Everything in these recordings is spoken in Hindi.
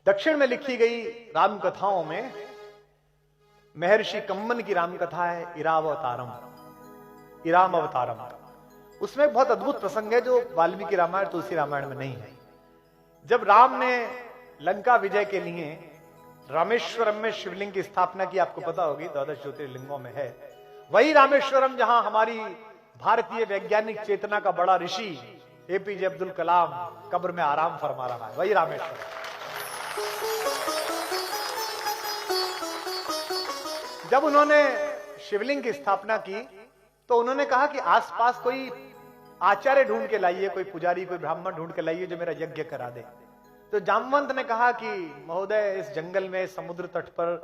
दक्षिण में लिखी गई राम कथाओं में महर्षि कम्मन की राम कथा है इरावतारम, इराम अवतारम। उसमें एक बहुत अद्भुत प्रसंग है जो वाल्मीकि रामायण तुलसी रामायण में नहीं है। जब राम ने लंका विजय के लिए रामेश्वरम में शिवलिंग की स्थापना की, आपको पता होगी 12 ज्योतिर्लिंगों में है, वही रामेश्वरम जहां हमारी भारतीय वैज्ञानिक चेतना का बड़ा ऋषि एपीजे अब्दुल कलाम कब्र में आराम फरमा रहा है, वही रामेश्वरम। जब उन्होंने शिवलिंग की स्थापना की तो उन्होंने कहा कि आसपास कोई आचार्य ढूंढ के लाइए, कोई पुजारी, कोई ब्राह्मण ढूंढ के लाइए जो मेरा यज्ञ करा दे। तो जामवंत ने कहा कि महोदय, इस जंगल में समुद्र तट पर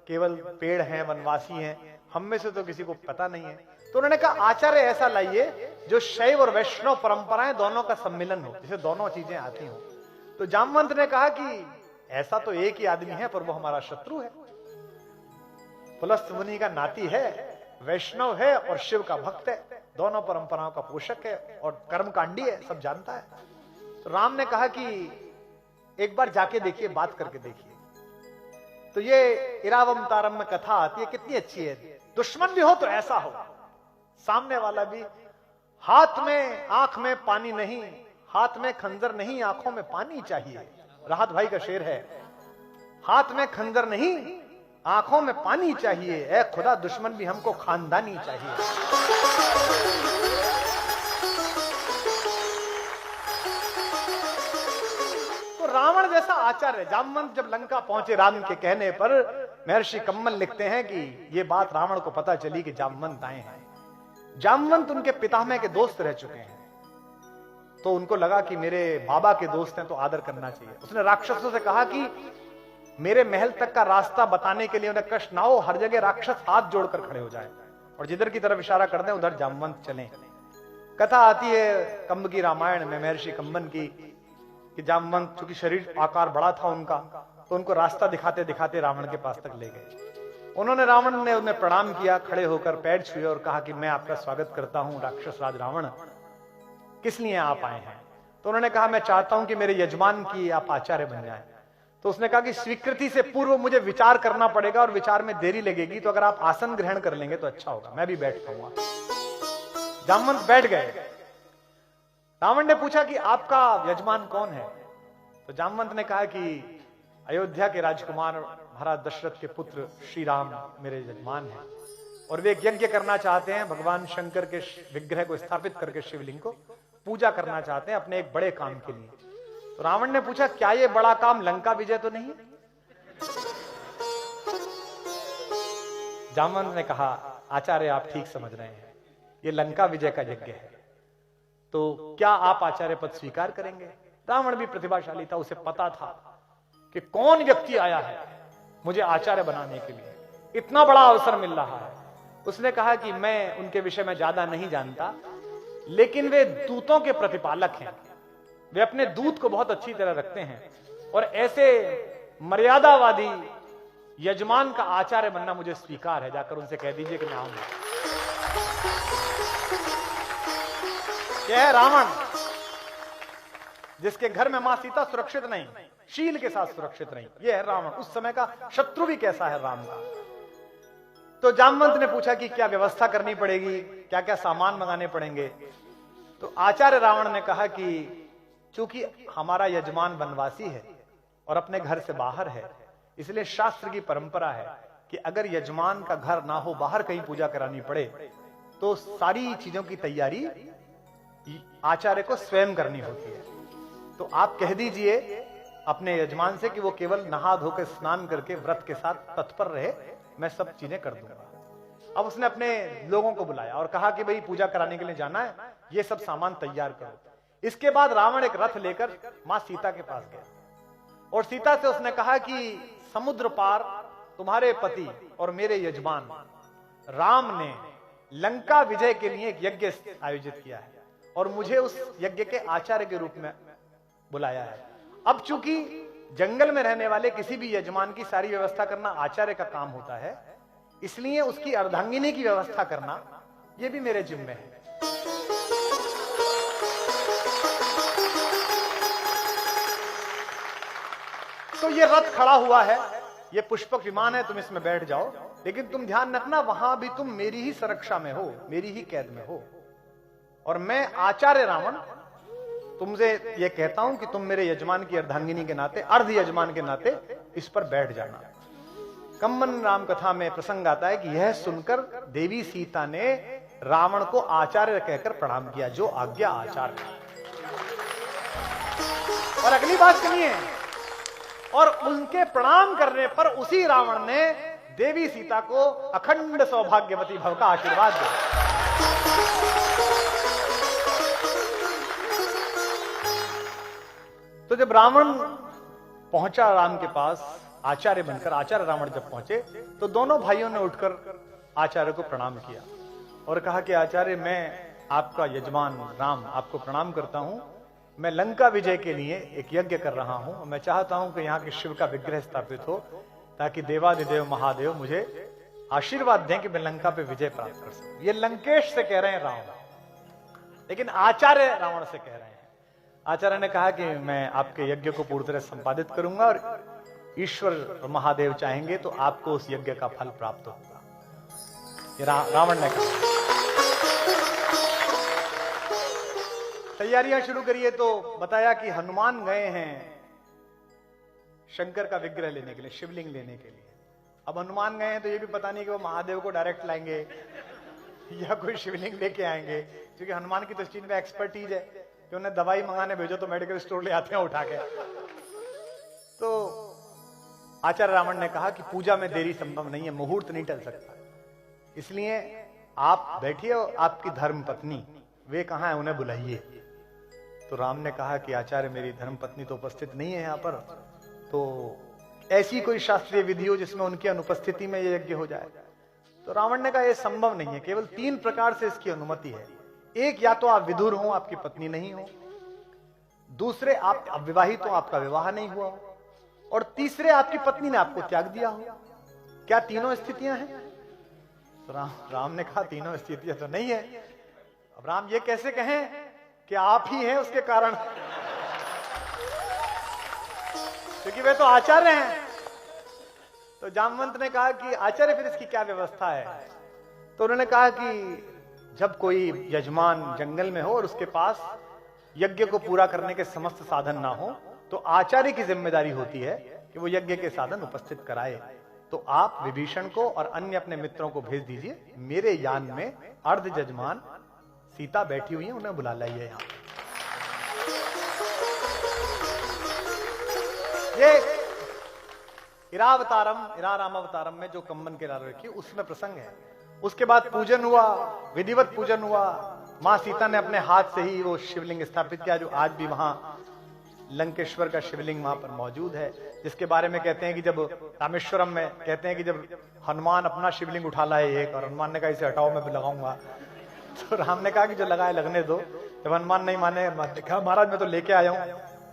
केवल पेड़ हैं, वनवासी हैं, हम में से तो किसी को पता नहीं है। तो उन्होंने कहा आचार्य ऐसा लाइए जो शैव और वैष्णव परंपराएं दोनों का सम्मिलन हो, जिसे दोनों चीजें आती हो। तो जामवंत ने कहा कि ऐसा तो एक ही आदमी है पर वो हमारा शत्रु है, पुलस्त मुनि का नाती है, वैष्णव है और शिव का भक्त है, दोनों परंपराओं का पोषक है और कर्मकांडी है, सब जानता है। तो राम ने कहा कि एक बार जाके देखिए, बात करके देखिए। तो ये इरावतारम में कथा आती है, कितनी अच्छी है। दुश्मन भी हो तो ऐसा हो, सामने वाला भी, हाथ में आंख में पानी नहीं, हाथ में खंजर नहीं, आंखों में पानी चाहिए। राहत भाई का शेर है, हाथ में खंजर नहीं, आंखों में पानी चाहिए, ऐ खुदा दुश्मन भी हमको खानदानी चाहिए। तो रावण जैसा आचार्य, जामवंत जब लंका पहुंचे राम के कहने पर, महर्षि कम्मन लिखते हैं कि यह बात रावण को पता चली कि जामवंत आए हैं। जामवंत उनके पितामह के दोस्त रह चुके हैं, तो उनको लगा कि मेरे बाबा के दोस्त हैं तो आदर करना चाहिए। उसने राक्षसों से कहा कि मेरे महल तक का रास्ता बताने के लिए उन्हें कष्ट ना हो, हर जगह राक्षस हाथ जोड़कर खड़े हो जाए और जिधर की तरफ इशारा कर दें उधर जामवंत चलें। कथा आती है कंब की रामायण में महर्षि कम्मन की कि जामवंत, चूंकि शरीर आकार बड़ा था उनका, तो उनको रास्ता दिखाते दिखाते रावण के पास तक ले गए। उन्होंने, रावण ने उन्हें प्रणाम किया, खड़े होकर पैर छुए और कहा कि मैं आपका स्वागत करता हूं राक्षस राज रावण, किस लिए आप आए हैं? तो उन्होंने कहा मैं चाहता हूं कि मेरे यजमान की आप आचार्य बन जाएं। तो उसने कहा कि स्वीकृति से पूर्व मुझे विचार करना पड़ेगा और विचार में देरी लगेगी, तो अगर आप आसन ग्रहण कर लेंगे तो अच्छा होगा, मैं भी बैठ पाऊंगा। जामवंत बैठ गए। रावण ने पूछा कि आपका यजमान कौन है? तो जामवंत ने कहा कि अयोध्या के राजकुमार महाराज दशरथ के पुत्र श्री राम मेरे यजमान हैं और वे एक यज्ञ करना चाहते हैं, भगवान शंकर के विग्रह को स्थापित करके शिवलिंग को पूजा करना चाहते हैं अपने एक बड़े काम के लिए। तो रावण ने पूछा क्या ये बड़ा काम लंका विजय तो नहीं? जामवंत ने कहा आचार्य आप ठीक समझ रहे हैं, ये लंका विजय का यज्ञ है, तो क्या आप आचार्य पद स्वीकार करेंगे? रावण भी प्रतिभाशाली था, उसे पता था कि कौन व्यक्ति आया है मुझे आचार्य बनाने के लिए, इतना बड़ा अवसर मिल रहा है। उसने कहा कि मैं उनके विषय में ज्यादा नहीं जानता, लेकिन वे दूतों के प्रतिपालक हैं, वे अपने दूत को बहुत अच्छी तरह रखते हैं और ऐसे मर्यादावादी यजमान का आचार्य बनना मुझे स्वीकार है, जाकर उनसे कह दीजिए कि मैं आऊंगा। क्या है रावण, जिसके घर में मां सीता सुरक्षित नहीं, शील के साथ सुरक्षित नहीं, यह है रावण। उस समय का शत्रु भी कैसा है राम का। तो जामवंत ने पूछा कि क्या व्यवस्था करनी पड़ेगी, क्या क्या सामान मंगाने पड़ेंगे? तो आचार्य रावण ने कहा कि चूंकि हमारा यजमान वनवासी है और अपने घर से बाहर है, इसलिए शास्त्र की परंपरा है कि अगर यजमान का घर ना हो, बाहर कहीं पूजा करानी पड़े, तो सारी चीजों की तैयारी आचार्य को स्वयं करनी होती है। तो आप कह दीजिए अपने यजमान से कि वो केवल नहा धोकर स्नान करके व्रत के साथ तत्पर रहे, मैं सब चीजें कर दूंगा। अब उसने अपने लोगों को बुलाया और कहा कि भाई पूजा कराने के लिए जाना है, ये सब सामान तैयार करो। इसके बाद रावण एक रथ लेकर मां सीता के पास गया और सीता से उसने कहा कि समुद्र पार तुम्हारे पति और मेरे यजमान राम ने लंका विजय के लिए एक यज्ञ आयोजित किया है और मुझे उस यज्ञ के आचार्य के रूप में बुलाया है। अब चूंकि जंगल में रहने वाले किसी भी यजमान की सारी व्यवस्था करना आचार्य का काम होता है, इसलिए उसकी अर्धांगिनी की व्यवस्था करना यह भी मेरे जिम्मे है। तो ये रथ खड़ा हुआ है, ये पुष्पक विमान है, तुम इसमें बैठ जाओ, लेकिन तुम ध्यान रखना वहां भी तुम मेरी ही सुरक्षा में हो, मेरी ही कैद में हो, और मैं आचार्य रावण तुमसे ये कहता हूं कि तुम मेरे यजमान की अर्धांगिनी के नाते, अर्ध यजमान के नाते इस पर बैठ जाना। कम्मन राम कथा में प्रसंग आता है कि यह सुनकर देवी सीता ने रावण को आचार्य कहकर प्रणाम किया, जो आज्ञा आचार्य। और अगली बात सुनिए, और उनके प्रणाम करने पर उसी रावण ने देवी सीता को अखंड सौभाग्यवती भव का आशीर्वाद दिया। तो जब रावण पहुंचा राम के पास आचार्य बनकर, आचार्य रावण जब पहुंचे तो दोनों भाइयों ने उठकर आचार्य को प्रणाम किया और कहा कि आचार्य, मैं आपका यजमान राम आपको प्रणाम करता हूं। मैं लंका विजय के लिए एक यज्ञ कर रहा हूं और मैं चाहता हूं कि यहाँ के शिव का विग्रह स्थापित हो, ताकि देवादिदेव महादेव मुझे आशीर्वाद दें कि मैं लंका पे विजय प्राप्त कर सकूं। ये लंकेश से कह रहे हैं रावण, लेकिन आचार्य रावण से कह रहे हैं। आचार्य ने कहा कि मैं आपके यज्ञ को पूरी तरह संपादित करूंगा और ईश्वर और महादेव चाहेंगे तो आपको उस यज्ञ का फल प्राप्त होगा, ये रावण ने कहा। तैयारियां शुरू करिए तो बताया कि हनुमान गए हैं शंकर का विग्रह लेने के लिए, शिवलिंग लेने के लिए। अब हनुमान गए हैं तो ये भी पता नहीं कि वो महादेव को डायरेक्ट लाएंगे या कोई शिवलिंग लेके आएंगे, क्योंकि हनुमान की तो इस चीज में एक्सपर्टीज है कि उन्हें दवाई मंगाने भेजो तो मेडिकल स्टोर ले आते हैं उठा के। तो आचार्य रावण ने कहा कि पूजा में देरी संभव नहीं है, मुहूर्त नहीं टल सकता, इसलिए आप बैठिए और आपकी धर्म पत्नी वे कहां है, उन्हें बुलाइए। तो राम ने कहा कि आचार्य, मेरी धर्म पत्नी तो उपस्थित नहीं है यहाँ पर, तो ऐसी कोई शास्त्रीय विधि हो जिसमें उनकी अनुपस्थिति में यह यज्ञ हो जाए। तो रावण ने कहा यह संभव नहीं है, केवल 3 प्रकार से इसकी अनुमति है। एक, या तो आप विदुर हो, आपकी पत्नी नहीं हो, दूसरे आप अविवाहित हो, आपका विवाह नहीं हुआ हो, और तीसरे आपकी पत्नी ने आपको त्याग दिया हो। क्या तीनों स्थितियां हैं? तो राम ने कहा तीनों स्थितियां तो नहीं है। अब राम ये कैसे कहें कि आप ही हैं उसके कारण, क्योंकि वे तो आचार्य हैं। तो जामवंत ने कहा कि आचार्य फिर इसकी क्या व्यवस्था है? तो उन्होंने कहा कि जब कोई यजमान जंगल में हो और उसके पास यज्ञ को पूरा करने के समस्त साधन ना हो, तो आचार्य की जिम्मेदारी होती है कि वो यज्ञ के साधन उपस्थित कराए। तो आप विभीषण को और अन्य अपने मित्रों को भेज दीजिए, मेरे यान में अर्ध यजमान सीता बैठी हुई है, उन्हें बुला लाइए यहां। ये इरारामावतारम में जो कम्मन के लाल रखी उसमें प्रसंग है। उसके बाद पूजन हुआ, विधिवत पूजन हुआ। मां सीता ने अपने हाथ से ही वो शिवलिंग स्थापित किया, जो आज भी वहां लंकेश्वर का शिवलिंग वहां पर मौजूद है, जिसके बारे में कहते हैं कि जब रामेश्वरम में कहते हैं कि जब हनुमान अपना शिवलिंग उठा लाए एक, और हनुमान ने कहा इसे हटाओ मैं भी लगाऊंगा, तो राम ने कहा कि जो लगाए लगने दो। जब हनुमान नहीं माने, कहा महाराज मैं तो लेके आया हूं,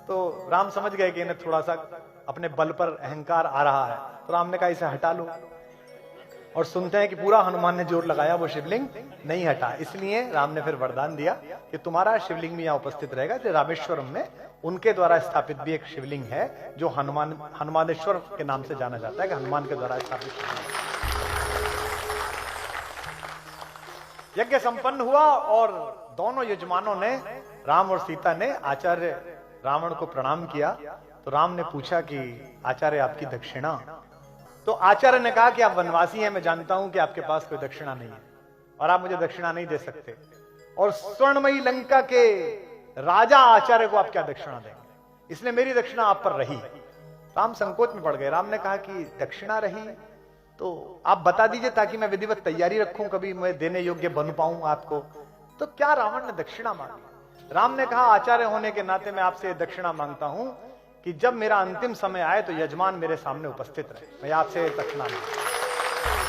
तो राम समझ गए कि इन्हें थोड़ा सा अपने बल पर अहंकार आ रहा है, तो राम ने कहा इसे हटा लो। और सुनते हैं कि पूरा हनुमान ने जोर लगाया, वो शिवलिंग नहीं हटा। इसलिए राम ने फिर वरदान दिया कि तुम्हारा शिवलिंग भी यहाँ उपस्थित रहेगा। तो रामेश्वरम में उनके द्वारा स्थापित भी एक शिवलिंग है, जो हनुमानेश्वर के नाम से जाना जाता है, कि हनुमान के द्वारा स्थापित शिवलिंग। यज्ञ संपन्न हुआ और दोनों यजमानों ने, राम और सीता ने आचार्य रावण को प्रणाम किया। तो राम ने पूछा कि आचार्य आपकी दक्षिणा? तो आचार्य ने कहा कि आप वनवासी हैं, मैं जानता हूं कि आपके पास कोई दक्षिणा नहीं है और आप मुझे दक्षिणा नहीं दे सकते, और स्वर्णमयी लंका के राजा आचार्य को आप क्या दक्षिणा देंगे, इसलिए मेरी दक्षिणा आप पर रही। राम संकोच में पड़ गए। राम ने कहा कि दक्षिणा रही तो आप बता दीजिए, ताकि मैं विधिवत तैयारी रखूं, कभी मैं देने योग्य बन पाऊं आपको। तो क्या रावण ने दक्षिणा मांगी? राम ने कहा आचार्य होने के नाते मैं आपसे दक्षिणा मांगता हूं कि जब मेरा अंतिम समय आए तो यजमान मेरे सामने उपस्थित रहे, मैं आपसे दक्षिणा मांगता हूं।